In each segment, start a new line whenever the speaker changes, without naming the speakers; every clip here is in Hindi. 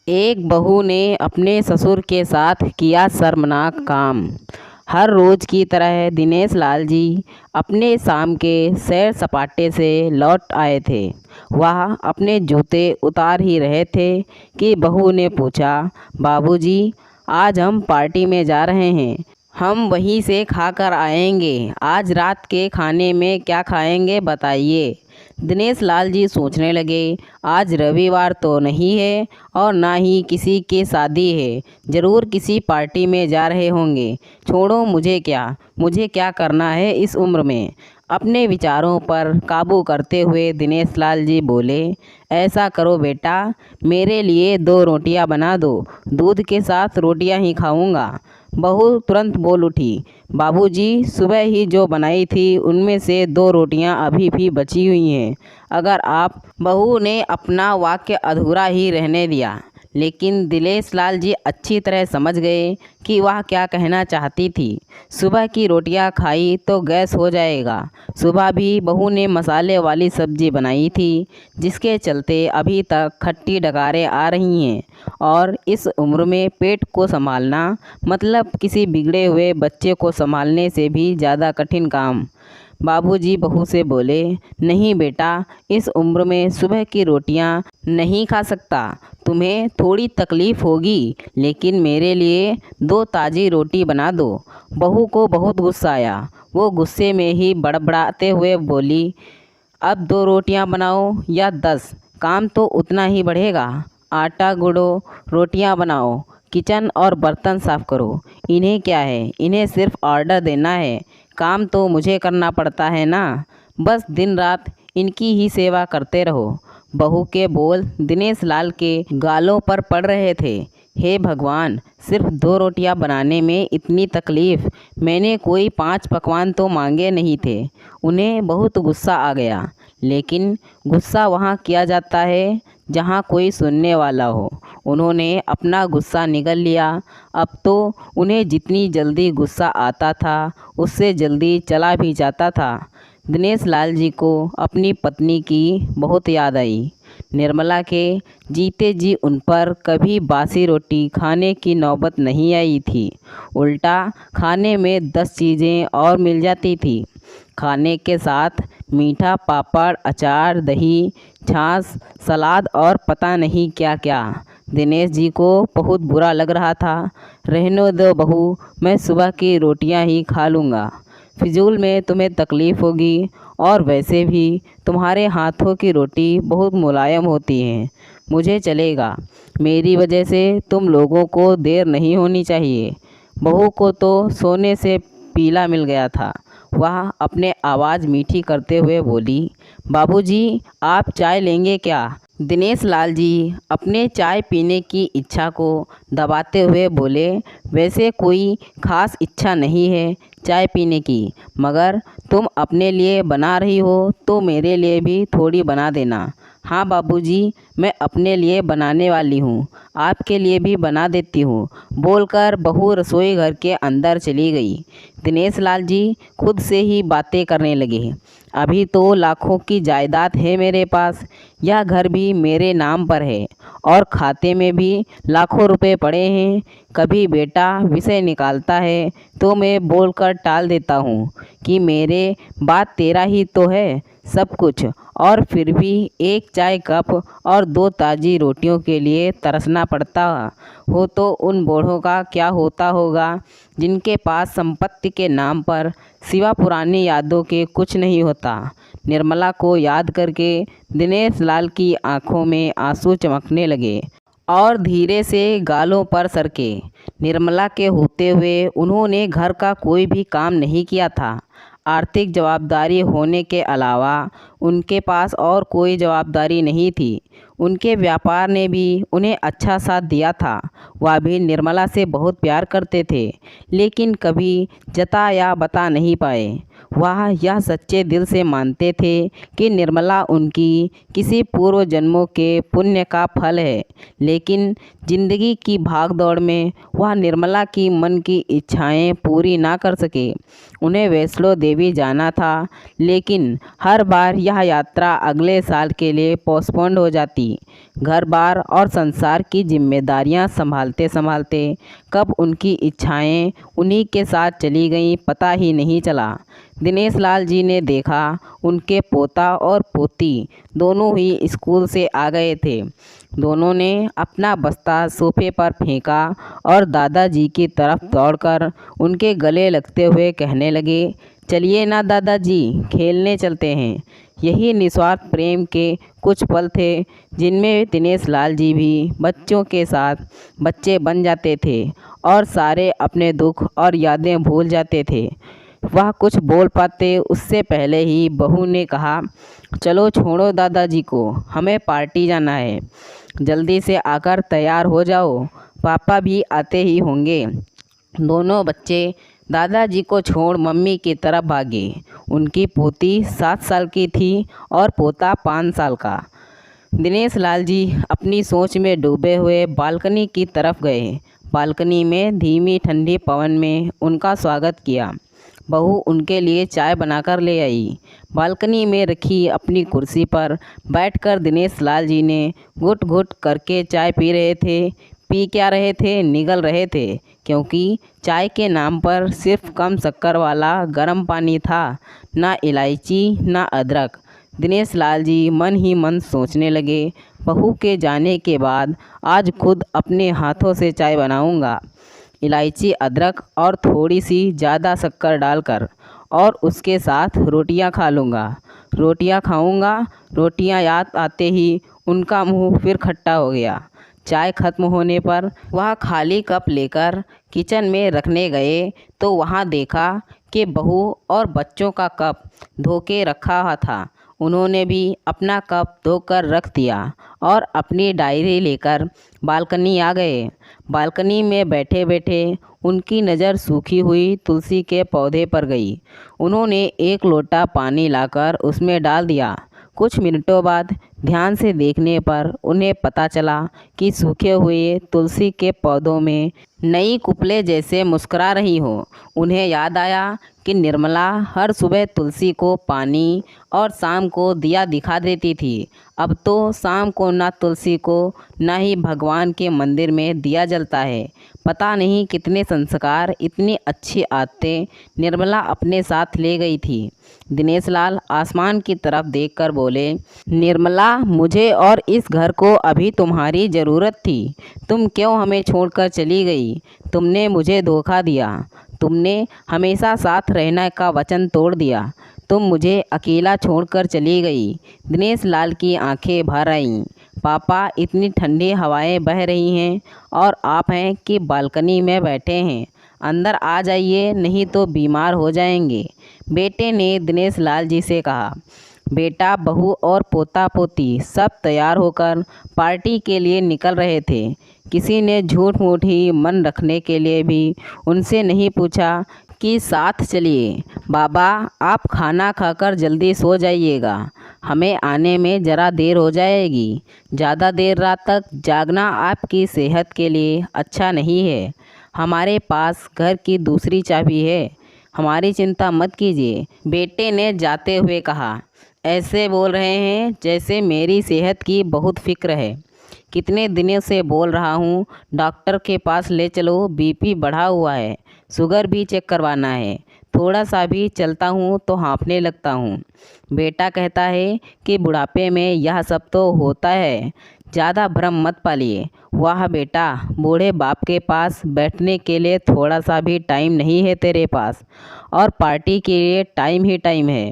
एक बहू ने अपने ससुर के साथ किया शर्मनाक काम। हर रोज़ की तरह दिनेश लाल जी अपने शाम के सैर सपाटे से लौट आए थे। वह अपने जूते उतार ही रहे थे कि बहू ने पूछा, बाबूजी, आज हम पार्टी में जा रहे हैं, हम वहीं से खाकर आएंगे। आज रात के खाने में क्या खाएंगे बताइए। दिनेश लाल जी सोचने लगे, आज रविवार तो नहीं है और ना ही किसी की शादी है, ज़रूर किसी पार्टी में जा रहे होंगे। छोड़ो, मुझे क्या करना है इस उम्र में। अपने विचारों पर काबू करते हुए दिनेश लाल जी बोले, ऐसा करो बेटा, मेरे लिए 2 रोटियां बना दो, दूध के साथ रोटियां ही खाऊंगा। बहू तुरंत बोल उठी, बाबूजी, सुबह ही जो बनाई थी उनमें से 2 रोटियां अभी भी बची हुई हैं। अगर आप बहू ने अपना वाक्य अधूरा ही रहने दिया, लेकिन दिनेश लाल जी अच्छी तरह समझ गए कि वह क्या कहना चाहती थी। सुबह की रोटियां खाई तो गैस हो जाएगा। सुबह भी बहू ने मसाले वाली सब्जी बनाई थी, जिसके चलते अभी तक खट्टी डकारें आ रही हैं। और इस उम्र में पेट को संभालना मतलब किसी बिगड़े हुए बच्चे को संभालने से भी ज़्यादा कठिन काम। बाबूजी बहू से बोले, नहीं बेटा, इस उम्र में सुबह की रोटियां नहीं खा सकता। तुम्हें थोड़ी तकलीफ़ होगी, लेकिन मेरे लिए 2 ताज़ी रोटी बना दो। बहू को बहुत गुस्सा आया। वो गुस्से में ही बड़बड़ाते हुए बोली, अब 2 रोटियां बनाओ या 10, काम तो उतना ही बढ़ेगा। आटा गूंदो, रोटियां बनाओ, किचन और बर्तन साफ़ करो। इन्हें क्या है, इन्हें सिर्फ ऑर्डर देना है, काम तो मुझे करना पड़ता है ना। बस दिन रात इनकी ही सेवा करते रहो। बहू के बोल दिनेश लाल के गालों पर पड़ रहे थे। हे भगवान, सिर्फ 2 रोटियां बनाने में इतनी तकलीफ़। मैंने कोई 5 पकवान तो मांगे नहीं थे। उन्हें बहुत गुस्सा आ गया, लेकिन गुस्सा वहाँ किया जाता है जहाँ कोई सुनने वाला हो। उन्होंने अपना गुस्सा निगल लिया। अब तो उन्हें जितनी जल्दी गुस्सा आता था, उससे जल्दी चला भी जाता था। दिनेश लाल जी को अपनी पत्नी की बहुत याद आई। निर्मला के जीते जी उन पर कभी बासी रोटी खाने की नौबत नहीं आई थी। उल्टा खाने में 10 चीज़ें और मिल जाती थी। खाने के साथ मीठा, पापड़, अचार, दही, छाछ, सलाद और पता नहीं क्या क्या। दिनेश जी को बहुत बुरा लग रहा था। रहने दो बहू, मैं सुबह की रोटियां ही खा लूँगा। फिजूल में तुम्हें तकलीफ़ होगी, और वैसे भी तुम्हारे हाथों की रोटी बहुत मुलायम होती है। मुझे चलेगा, मेरी वजह से तुम लोगों को देर नहीं होनी चाहिए। बहू को तो सोने से पीला मिल गया था। वह अपने आवाज़ मीठी करते हुए बोली, बाबूजी, आप चाय लेंगे क्या? दिनेश लाल जी अपने चाय पीने की इच्छा को दबाते हुए बोले, वैसे कोई ख़ास इच्छा नहीं है चाय पीने की, मगर तुम अपने लिए बना रही हो तो मेरे लिए भी थोड़ी बना देना। हाँ बाबूजी, मैं अपने लिए बनाने वाली हूँ, आपके लिए भी बना देती हूँ, बोलकर बहू रसोई घर के अंदर चली गई। दिनेश लाल जी खुद से ही बातें करने लगे, अभी तो लाखों की जायदाद है मेरे पास, यह घर भी मेरे नाम पर है और खाते में भी लाखों रुपए पड़े हैं। कभी बेटा विषय निकालता है तो मैं बोलकर टाल देता हूँ कि मेरे बात तेरा ही तो है सब कुछ, और फिर भी एक चाय कप और 2 ताज़ी रोटियों के लिए तरसना पड़ता हो तो उन बूढ़ों का क्या होता होगा, जिनके पास संपत्ति के नाम पर सिवा पुरानी यादों के कुछ नहीं होता। निर्मला को याद करके दिनेश लाल की आंखों में आंसू चमकने लगे और धीरे से गालों पर सरके। निर्मला के होते हुए उन्होंने घर का कोई भी काम नहीं किया था। आर्थिक जवाबदारी होने के अलावा उनके पास और कोई जवाबदारी नहीं थी। उनके व्यापार ने भी उन्हें अच्छा साथ दिया था। वह भी निर्मला से बहुत प्यार करते थे, लेकिन कभी जता या बता नहीं पाए। वह यह सच्चे दिल से मानते थे कि निर्मला उनकी किसी पूर्व जन्मों के पुण्य का फल है, लेकिन जिंदगी की भागदौड़ में वह निर्मला की मन की इच्छाएं पूरी ना कर सके। उन्हें वैष्णो देवी जाना था, लेकिन हर बार यह यात्रा अगले साल के लिए पोस्टपोन्ड हो जाती। गई। घर बार और संसार की जिम्मेदारियां संभालते संभालते कब उनकी इच्छाएं उन्हीं के साथ चली गईं पता ही नहीं चला। दिनेश लाल जी ने देखा उनके पोता और पोती दोनों ही स्कूल से आ गए थे। दोनों ने अपना बस्ता सोफे पर फेंका और दादाजी की तरफ दौड़कर उनके गले लगते हुए कहने लगे, चलिए ना दादाजी, खेलने चलते हैं। यही निस्वार्थ प्रेम के कुछ पल थे जिनमें दिनेश लाल जी भी बच्चों के साथ बच्चे बन जाते थे और सारे अपने दुख और यादें भूल जाते थे। वह कुछ बोल पाते उससे पहले ही बहू ने कहा, चलो छोड़ो दादाजी को, हमें पार्टी जाना है। जल्दी से आकर तैयार हो जाओ, पापा भी आते ही होंगे। दोनों बच्चे दादाजी को छोड़ मम्मी की तरफ भागे। उनकी पोती 7 साल की थी और पोता 5 साल का। दिनेश लाल जी अपनी सोच में डूबे हुए बालकनी की तरफ गए। बालकनी में धीमी ठंडी पवन में उनका स्वागत किया। बहू उनके लिए चाय बनाकर ले आई। बालकनी में रखी अपनी कुर्सी पर बैठकर दिनेश लाल जी ने घुट घुट करके चाय पी रहे थे। पी क्या रहे थे, निगल रहे थे, क्योंकि चाय के नाम पर सिर्फ कम शक्कर वाला गर्म पानी था, ना इलायची ना अदरक। दिनेश लाल जी मन ही मन सोचने लगे, बहू के जाने के बाद आज खुद अपने हाथों से चाय बनाऊंगा, इलायची अदरक और थोड़ी सी ज़्यादा शक्कर डालकर, और उसके साथ रोटियां खा लूँगा। रोटियां खाऊंगा। रोटियां याद आते ही उनका मुंह फिर खट्टा हो गया। चाय खत्म होने पर वह खाली कप लेकर किचन में रखने गए तो वहां देखा कि बहू और बच्चों का कप धो के रखा हुआ था। उन्होंने भी अपना कप धोकर रख दिया और अपनी डायरी लेकर बालकनी आ गए। बालकनी में बैठे बैठे उनकी नज़र सूखी हुई तुलसी के पौधे पर गई। उन्होंने एक लोटा पानी लाकर उसमें डाल दिया। कुछ मिनटों बाद ध्यान से देखने पर उन्हें पता चला कि सूखे हुए तुलसी के पौधों में नई कुपले जैसे मुस्कुरा रही हो। उन्हें याद आया कि निर्मला हर सुबह तुलसी को पानी और शाम को दिया दिखा देती थी। अब तो शाम को ना तुलसी को ना ही भगवान के मंदिर में दिया जलता है। पता नहीं कितने संस्कार, इतनी अच्छी आदतें निर्मला अपने साथ ले गई थी। दिनेश लाल आसमान की तरफ देखकर बोले, निर्मला, मुझे और इस घर को अभी तुम्हारी ज़रूरत थी। तुम क्यों हमें छोड़कर चली गई? तुमने मुझे धोखा दिया। तुमने हमेशा साथ रहने का वचन तोड़ दिया। तुम मुझे अकेला छोड़कर चली गई। दिनेश लाल की आंखें भर आईं। पापा, इतनी ठंडी हवाएं बह रही हैं और आप हैं कि बालकनी में बैठे हैं। अंदर आ जाइए, नहीं तो बीमार हो जाएंगे। बेटे ने दिनेश लाल जी से कहा। बेटा, बहू और पोता पोती सब तैयार होकर पार्टी के लिए निकल रहे थे। किसी ने झूठ मूठ ही मन रखने के लिए भी उनसे नहीं पूछा कि साथ चलिए। बाबा, आप खाना खाकर जल्दी सो जाइएगा, हमें आने में ज़रा देर हो जाएगी। ज़्यादा देर रात तक जागना आपकी सेहत के लिए अच्छा नहीं है। हमारे पास घर की दूसरी चाबी है, हमारी चिंता मत कीजिए, बेटे ने जाते हुए कहा। ऐसे बोल रहे हैं जैसे मेरी सेहत की बहुत फिक्र है। कितने दिनों से बोल रहा हूँ, डॉक्टर के पास ले चलो, बीपी बढ़ा हुआ है, शुगर भी चेक करवाना है। थोड़ा सा भी चलता हूँ तो हाँफने लगता हूँ। बेटा कहता है कि बुढ़ापे में यह सब तो होता है, ज़्यादा भ्रम मत पालिए। वाह बेटा, बूढ़े बाप के पास बैठने के लिए थोड़ा सा भी टाइम नहीं है तेरे पास, और पार्टी के लिए टाइम ही टाइम है।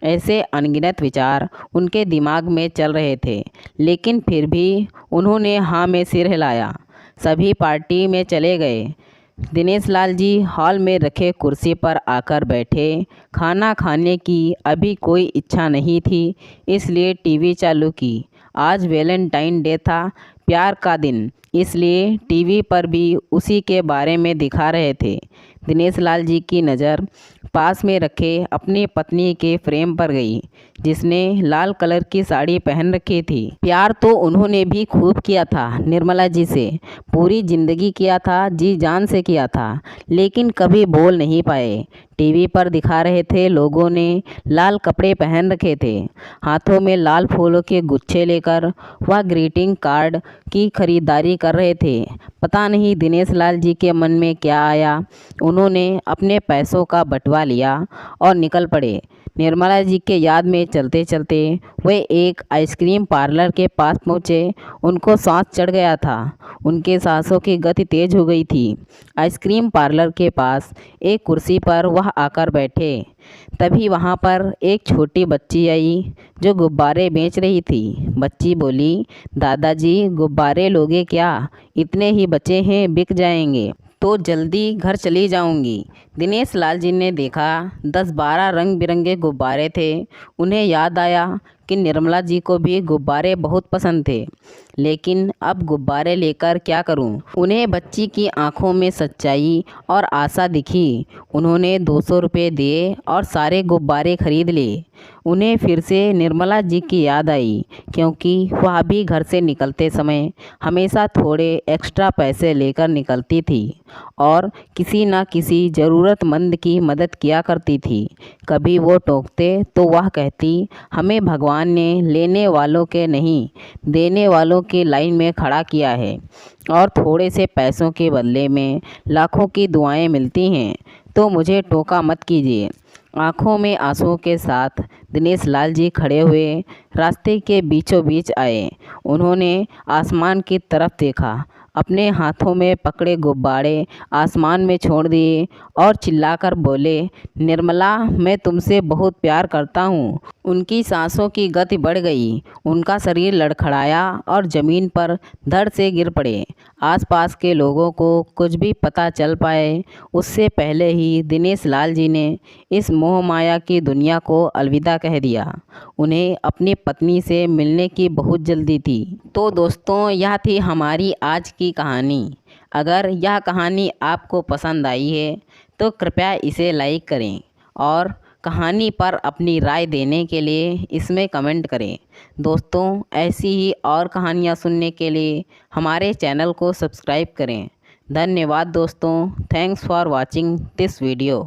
ऐसे अनगिनत विचार उनके दिमाग में चल रहे थे, लेकिन फिर भी उन्होंने हाँ में सिर हिलाया। सभी पार्टी में चले गए। दिनेश लाल जी हॉल में रखे कुर्सी पर आकर बैठे। खाना खाने की अभी कोई इच्छा नहीं थी, इसलिए टीवी चालू की। आज वैलेंटाइन डे था, प्यार का दिन, इसलिए टीवी पर भी उसी के बारे में दिखा रहे थे। दिनेश लाल जी की नज़र पास में रखे अपनी पत्नी के फ्रेम पर गई, जिसने लाल कलर की साड़ी पहन रखी थी। प्यार तो उन्होंने भी खूब किया था निर्मला जी से, पूरी ज़िंदगी किया था, जी जान से किया था, लेकिन कभी बोल नहीं पाए। टीवी पर दिखा रहे थे, लोगों ने लाल कपड़े पहन रखे थे, हाथों में लाल फूलों के गुच्छे लेकर वह ग्रीटिंग कार्ड की खरीदारी कर रहे थे। पता नहीं दिनेश लाल जी के मन में क्या आया, उन्होंने अपने पैसों का बंटवा लिया और निकल पड़े। निर्मला जी के याद में चलते चलते वे एक आइसक्रीम पार्लर के पास पहुँचे। उनको सांस चढ़ गया था, उनके सांसों की गति तेज हो गई थी। आइसक्रीम पार्लर के पास एक कुर्सी पर वह आकर बैठे। तभी वहाँ पर एक छोटी बच्ची आई जो गुब्बारे बेच रही थी। बच्ची बोली, दादाजी गुब्बारे लोगे क्या? इतने ही बचे हैं, बिक जाएंगे तो जल्दी घर चली जाऊंगी। दिनेश लाल जी ने देखा 10-12 रंग बिरंगे गुब्बारे थे। उन्हें याद आया कि निर्मला जी को भी गुब्बारे बहुत पसंद थे, लेकिन अब गुब्बारे लेकर क्या करूं? उन्हें बच्ची की आंखों में सच्चाई और आशा दिखी। उन्होंने 200 रुपये दिए और सारे गुब्बारे खरीद लिए। उन्हें फिर से निर्मला जी की याद आई, क्योंकि वह भी घर से निकलते समय हमेशा थोड़े एक्स्ट्रा पैसे लेकर निकलती थी और किसी न किसी ज़रूरतमंद की मदद किया करती थी। कभी वो टोकते तो वह कहती, हमें भगवान ने लेने वालों के नहीं, देने वालों की लाइन में खड़ा किया है और थोड़े से पैसों के बदले में लाखों की दुआएं मिलती हैं, तो मुझे टोका मत कीजिए। आंखों में आंसुओं के साथ दिनेश लाल जी खड़े हुए रास्ते के बीचों बीच आए। उन्होंने आसमान की तरफ देखा, अपने हाथों में पकड़े गुब्बारे आसमान में छोड़ दिए और चिल्लाकर बोले, निर्मला, मैं तुमसे बहुत प्यार करता हूँ। उनकी सांसों की गति बढ़ गई, उनका शरीर लड़खड़ाया और ज़मीन पर धड़ से गिर पड़े। आसपास के लोगों को कुछ भी पता चल पाए उससे पहले ही दिनेश लाल जी ने इस मोह माया की दुनिया को अलविदा कह दिया। उन्हें अपनी पत्नी से मिलने की बहुत जल्दी थी। तो दोस्तों, यह थी हमारी आज की कहानी। अगर यह कहानी आपको पसंद आई है तो कृपया इसे लाइक करें और कहानी पर अपनी राय देने के लिए इसमें कमेंट करें। दोस्तों, ऐसी ही और कहानियाँ सुनने के लिए हमारे चैनल को सब्सक्राइब करें। धन्यवाद दोस्तों। Thanks for watching this video.